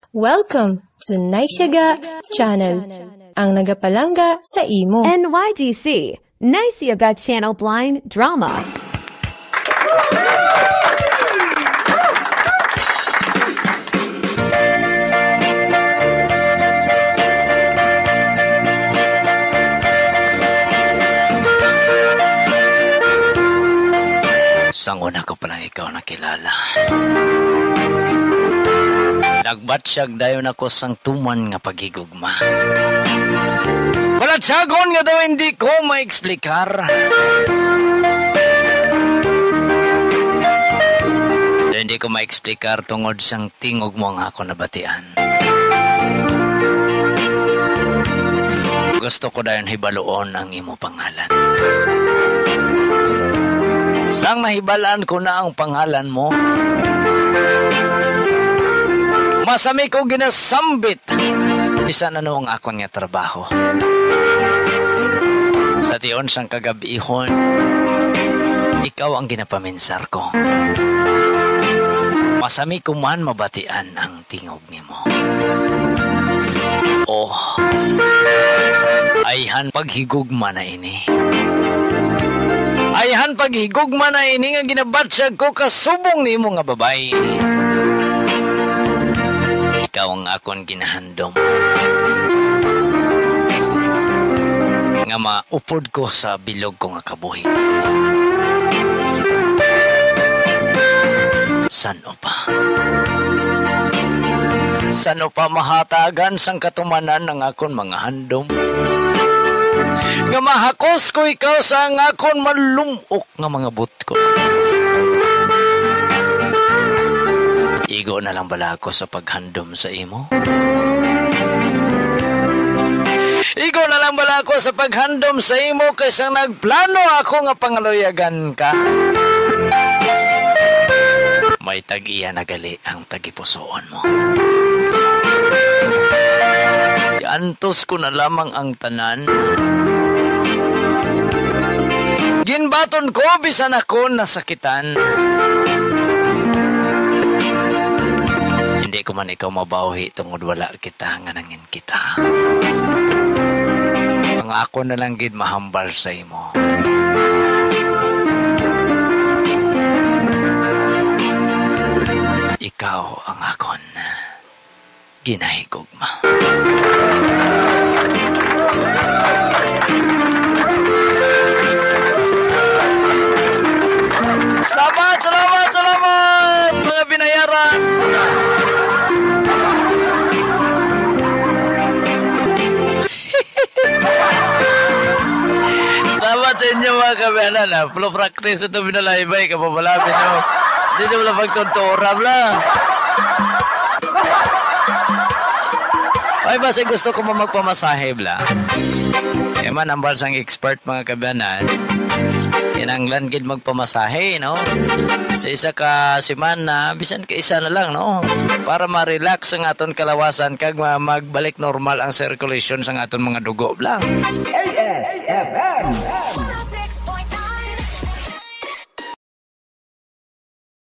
Welcome to Naisyaga Channel, ang nagapalangga sa imo. NYGC, Naisyaga Channel Blind Drama. Sanguna ko palang ikaw nakilala. Nagbatsyag dayon ako sang tuman nga paghigugma. Palatsagon nga daw hindi ko maeksplikar. Hindi ko maeksplikar tungod sang tingog mo nga ako nabatian. Gusto ko dayon hibaloon ang imo pangalan. Sang nahibalaan ko na ang pangalan mo, masami ko ginasambit bisan ano ang akon nga trabaho. Sa tiyon sang kagabihon, ikaw ang ginapaminsar ko. Masami ko man mabatian ang tingog nimo. Oh, ayhan paghigugma na ini. Ayhan paghigugma na ini nga ginabatsyag ko kasubong nimo nga babay. Ikaw ang akon ginahandom. Nga maupod ko sa bilog ko nga kabuhi. Sano pa? Sano pa mahatagan sang katumanan ng akon mga handom? Nga mahakos ko ikaw sa akon malumok nga mga butko. Igo na lang bala ako sa paghandom sa imo? Igo na lang bala ako sa paghandom sa imo kaysa nagplano ako nga pangaloyagan ka? May tag-iya na gali ang tagipusoon mo. Antos ko na lamang ang tanan. Ginbaton ko bisan ako nasakitan. Hindi ko man ikaw mabawhi tungod wala kita nga nangin kita. Ang ako na lang gid mahambal sa imo. Ikaw ang akon ginahigugma. Salamat mga binayaran. Salamat sa inyo mga kabiyanan. Full practice ito binalaybay. Kapabalapin nyo. Hindi mo lang pagtuntura bla. Ay basta gusto ko magpamasahe bla. Eman ang balsang expert mga kabiyanan. Kinanglan gid magpamasahe, no? Sa isa ka semana, bisan ka isa na lang, no? Para ma-relax ang aton kalawasan kag magbalik normal ang circulation sa aton mga dugo, bla. ASFM